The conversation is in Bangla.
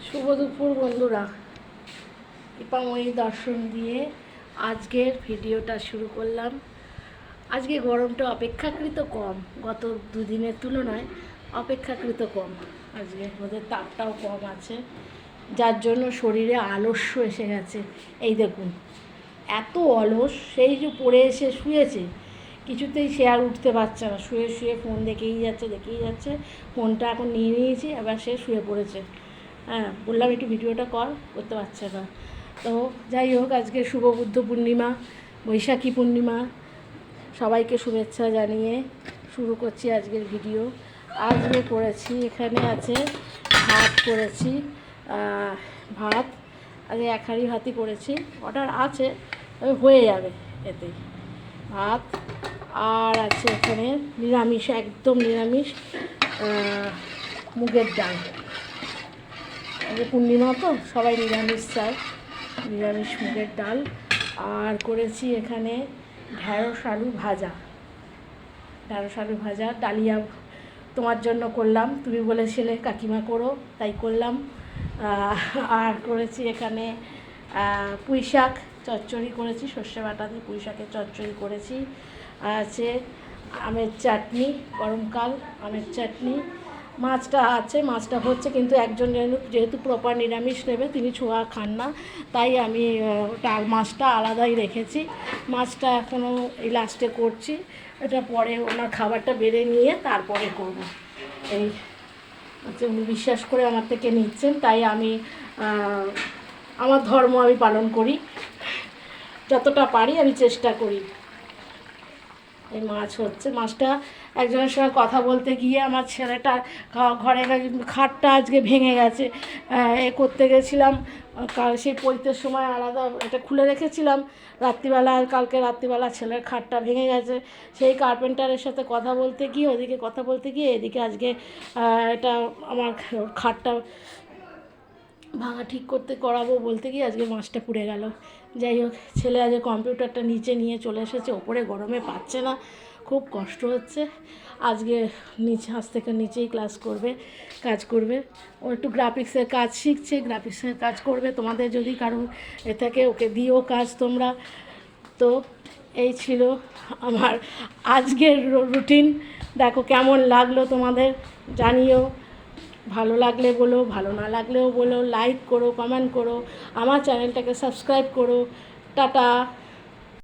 শুভ দুপুর বন্ধুরা, কৃপাময়ী দর্শন দিয়ে আজকের ভিডিওটা শুরু করলাম। আজকে গরমটা অপেক্ষাকৃত কম, গত দুদিনের তুলনায় অপেক্ষাকৃত কম। আজকে ওদের তাপটাও কম আছে, যার জন্য শরীরে আলস্য এসে গেছে। এই দেখুন, এত অলস, সেই যে পড়ে এসে শুয়েছে, কিছুতেই সে আর উঠতে পারছে না। শুয়ে শুয়ে ফোন দেখেই যাচ্ছে। ফোনটা এখন নিয়ে নিয়েছি, এবার সে শুয়ে পড়েছে। হ্যাঁ, বললাম একটু ভিডিওটা করতে পারছে না। তো যাই হোক, আজকে শুভ বুদ্ধ পূর্ণিমা, বৈশাখী পূর্ণিমা, সবাইকে শুভেচ্ছা জানিয়ে শুরু করছি আজকের ভিডিও। আজকে করেছি, এখানে আছে ভাত করেছি, ভাত আজকে এক হাঁড়ি ভাতই করেছি, অর্ডার আছে, হয়ে যাবে এতেই। ভাত আর আছে এখানে নিরামিষ, একদম নিরামিষ, মুগের ডাল। আজকে পূর্ণিমা তো সবাই নিরামিষ চায়, নিরামিষ মুগের ডাল। আর করেছি এখানে ঢ্যাঁড়স আলু ভাজা, ডালিয়া তোমার জন্য করলাম, তুমি বলেছিলে কাকিমা করো, তাই করলাম। আর করেছি এখানে পুঁই শাক চচ্চড়ি করেছি, সর্ষে বাটা দিয়ে পুঁই শাকের চচ্চড়ি করেছি। আছে আমের চাটনি, গরমকাল আমের চাটনি। মাছটা আছে, মাছটা হচ্ছে, কিন্তু একজন যেহেতু প্রপার নিরামিষ নেবে, তিনি ছোঁয়া খান না, তাই আমি মাছটা আলাদাই রেখেছি। মাছটা এখনও এই লাস্টে করছি, এটা পরে ওনার খাবারটা বেড়ে নিয়ে তারপরে করব। এই আচ্ছা, উনি বিশ্বাস করে আমার থেকে নিচ্ছেন, তাই আমি আমার ধর্ম আমি পালন করি, যতটা পারি আমি চেষ্টা করি। এই মাছ হচ্ছে, মাছটা একজনের সঙ্গে কথা বলতে গিয়ে আমার ছেলেটার ঘরে খাটটা আজকে ভেঙে গেছে। এ করতে গেছিলাম, সেই পৈতের সময় আলাদা এটা খুলে রেখেছিলাম রাত্রিবেলা, কালকে রাত্রিবেলা ছেলের খাটটা ভেঙে গেছে। সেই কার্পেন্টারের সাথে কথা বলতে গিয়ে, ওদিকে কথা বলতে গিয়ে এদিকে আজকে এটা আমার খাটটা ভাঙা ঠিক করাবো বলতে গিয়ে আজকে মাছটা পুড়ে গেল। যাই হোক, ছেলে আজকে কম্পিউটারটা নিচে নিয়ে চলে এসেছে, ওপরে গরমে পাচ্ছে না, খুব কষ্ট হচ্ছে। আজকে আজ থেকে নিচেই কাজ করবে। ও একটু গ্রাফিক্সের কাজ শিখছে, গ্রাফিক্সের কাজ করবে। তোমাদের যদি কারো এ থাকে, ওকে দিও কাজ তোমরা। তো এই ছিল আমার আজকের রুটিন। দেখো কেমন লাগলো তোমাদের জানিও, ভালো লাগলে বলো, ভালো না লাগলেও বলো, লাইক করো, কমেন্ট করো, আমার চ্যানেলটাকে সাবস্ক্রাইব করো। টাটা।